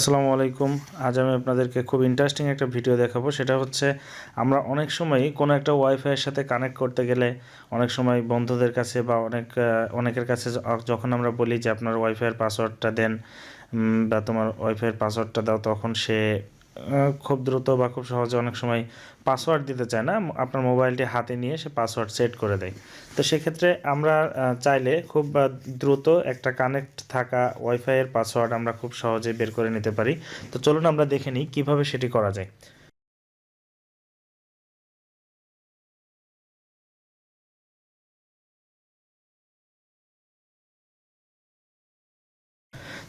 আসসালামু আলাইকুম। আজ আমি আপনাদেরকে খুব ইন্টারেস্টিং একটা ভিডিও দেখাবো। সেটা হচ্ছে আমরা অনেক সময়ই কোনো একটা ওয়াইফাইয়ের সাথে কানেক্ট করতে গেলে অনেক সময় বন্ধুদের কাছে বা অনেকের কাছে যখন আমরা বলি যে আপনার ওয়াইফাইয়ের পাসওয়ার্ডটা দেন বা তোমার ওয়াইফাইয়ের পাসওয়ার্ডটা দাও, তখন সে খুব দ্রুত বা খুব সহজে অনেক সময় পাসওয়ার্ড দিতে চায় না। আপনার মোবাইলটি হাতে নিয়ে সে পাসওয়ার্ড সেট করে দেয়। তো সেক্ষেত্রে আমরা চাইলে খুব দ্রুত একটা কানেক্ট থাকা ওয়াইফাইয়ের পাসওয়ার্ড আমরা খুব সহজেই বের করে নিতে পারি। তো চলুন আমরা দেখে নিই কীভাবে সেটি করা যায়।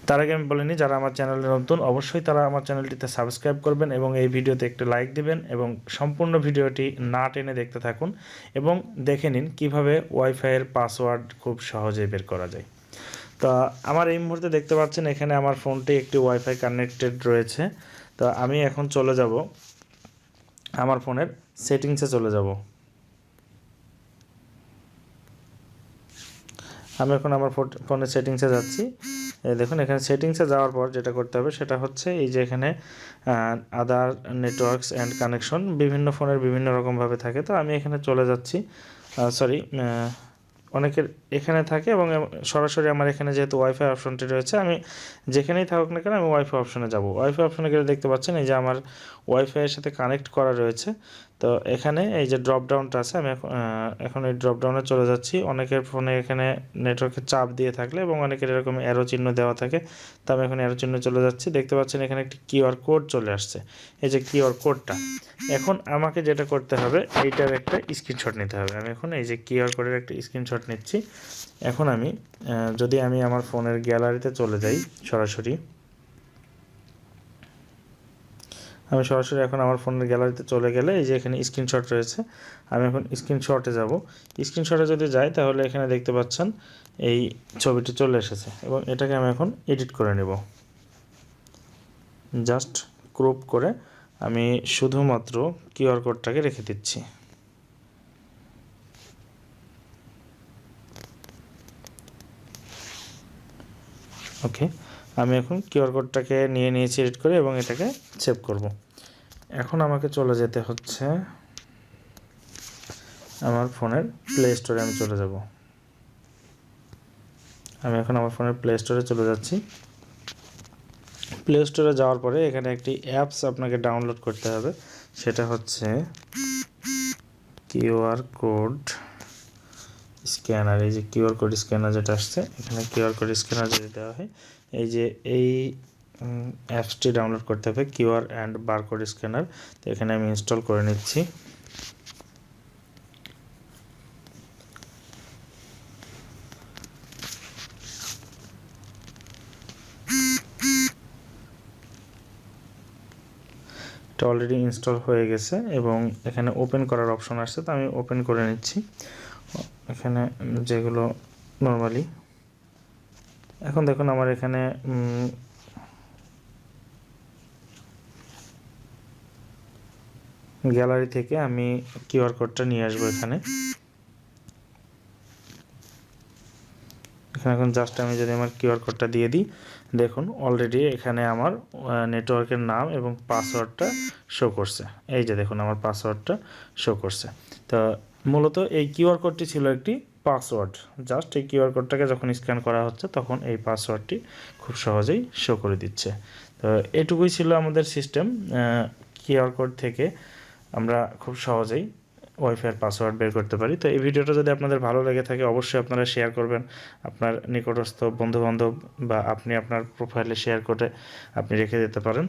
তার আগে আমি বলে নিই, যারা আমার চ্যানেলে নতুন অবশ্যই তারা আমার চ্যানেলটিতে সাবস্ক্রাইব করবেন এবং এই ভিডিওতে একটি লাইক দিবেন এবং সম্পূর্ণ ভিডিওটি না টেনে দেখতে থাকুন এবং দেখে নিন কিভাবে ওয়াইফাইয়ের পাসওয়ার্ড খুব সহজেই বের করা যায়। তো আমার এই মুহূর্তে দেখতে পাচ্ছেন এখানে আমার ফোনটি একটি ওয়াইফাই কানেক্টেড রয়েছে। তো আমি এখন চলে যাব আমার ফোনের সেটিংসে চলে যাব। আমি এখন আমার ফোনের সেটিংসে যাচ্ছি। দেখুন এখানে সেটিংসে যাওয়ার পর যেটা করতে হবে সেটা হচ্ছে এই যে এখানে আদার নেটওয়ার্কস অ্যান্ড কানেকশন বিভিন্ন ফোনের বিভিন্ন রকমভাবে থাকে। তো আমি এখানে চলে যাচ্ছি। সরি, অনেকের এখানে থাকে এবং সরাসরি আমার এখানে যেহেতু ওয়াইফাই অপশনটি রয়েছে, আমি যেখানেই থাকুক না কেন আমি ওয়াইফাই অপশনে যাব। ওয়াইফাই অপশনে গেলে দেখতে পাচ্ছেন এই যে আমার ওয়াইফাইয়ের সাথে কানেক্ট করা রয়েছে। তো এখানে এই যে ড্রপ ডাউনটা আছে, আমি এখন এই ড্রপ ডাউনে চলে যাচ্ছি। অনেকের ফোনে এখানে নেটওয়ার্কের চাপ দিয়ে থাকলে এবং অনেকের এরকম অ্যারো চিহ্ন দেওয়া থাকে। তো আমি এখন অ্যারো চিহ্ন চলে যাচ্ছি। দেখতে পাচ্ছেন এখানে একটি কিউআর কোড চলে আসছে। এই যে কিউআর কোডটা, এখন আমাকে যেটা করতে হবে এইটার একটা স্ক্রিনশট নিতে হবে। আমি এখন এই যে কিউআর কোডের একটা স্ক্রিনশট নিচ্ছি। এখন আমি যদি আমি আমার ফোনের গ্যালারিতে চলে যাই সরাসরি, আমি সরাসরি এখন আমার ফোনের গ্যালারিতে চলে গেলে এই যে এখানে স্ক্রিনশট রয়েছে, আমি এখন স্ক্রিনশটে যাব। স্ক্রিনশটে যদি যাই তাহলে এখানে দেখতে পাচ্ছেন এই ছবিটি চলে এসেছে এবং এটাকে আমি এখন এডিট করে নেব। জাস্ট ক্রপ করে আমি শুধুমাত্র কিউআর কোডটাকে রেখে দিচ্ছি। ওকে, আমি এখন কিউআর কোডটাকে নিয়েছি এডিট করে এবং এটাকে সেভ করব। এখন আমাকে চলে যেতে হচ্ছে আমার ফোনের প্লে স্টোরে। আমি চলে যাব। আমি এখন আমার ফোনের প্লে স্টোরে চলে যাচ্ছি। প্লে স্টোরে যাওয়ার পরে এখানে একটি অ্যাপস আপনাকে ডাউনলোড করতে হবে, সেটা হচ্ছে কিউআর কোড স্ক্যানার। এই যে কিউআর কোড স্ক্যানার যেটা আসছে, এখানে কিউআর কোড স্ক্যানার যদি দেওয়া হয়, এই যে এই অ্যাপসটি ডাউনলোড করতে হবে, কিউআর অ্যান্ড বারকোড স্ক্যানার। তো এখানে আমি ইনস্টল করে নিচ্ছি। এটা অলরেডি ইনস্টল হয়ে গেছে এবং এখানে ওপেন করার অপশন আসছে। তো আমি ওপেন করে নিচ্ছি এখানে যেগুলো নর্মালি। এখন দেখুন আমার এখানে গ্যালারি থেকে আমি কিউআর কোডটা নিয়ে আসবো এখানে। এখন জাস্ট আমি যদি আমার কিউআর কোডটা দিয়ে দিই, দেখুন অলরেডি এখানে আমার নেটওয়ার্কের নাম এবং পাসওয়ার্ডটা শো করছে। এই যে দেখুন আমার পাসওয়ার্ডটা শো করছে। তো মূলত এই কিউআর কোডটি ছিল একটি পাসওয়ার্ড। জাস্ট এই কিউআর কোডটাকে যখন স্ক্যান করা হচ্ছে তখন এই পাসওয়ার্ডটি খুব সহজেই শো করে দিচ্ছে। তো এটুকুই ছিল আমাদের সিস্টেম। কিউআর কোড থেকে আমরা খুব সহজেই ওয়াইফাইয়ের পাসওয়ার্ড বের করতে পারি। তো এই ভিডিওটা যদি আপনাদের ভালো লেগে থাকে অবশ্যই আপনারা শেয়ার করবেন আপনার নিকটস্থ বন্ধুবান্ধব বা আপনি আপনার প্রোফাইলে শেয়ার করে আপনি রেখে দিতে পারেন।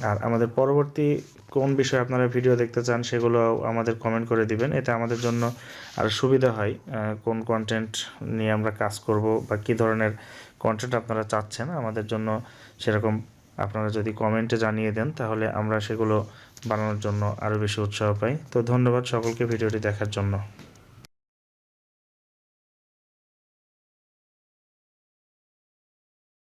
আর আমাদের পরবর্তী কোন বিষয়ে আপনারা ভিডিও দেখতে চান সেগুলো আমাদের কমেন্ট করে দিবেন, এতে আমাদের জন্য আরও সুবিধা হয় কোন কন্টেন্ট নিয়ে আমরা কাজ করব বা কী ধরনের কন্টেন্ট আপনারা চাচ্ছেন আমাদের জন্য। সেরকম আপনারা যদি কমেন্টে জানিয়ে দেন তাহলে আমরা সেগুলো বানানোর জন্য আরও বেশি উৎসাহ পাই। তো ধন্যবাদ সকলকে ভিডিওটি দেখার জন্য।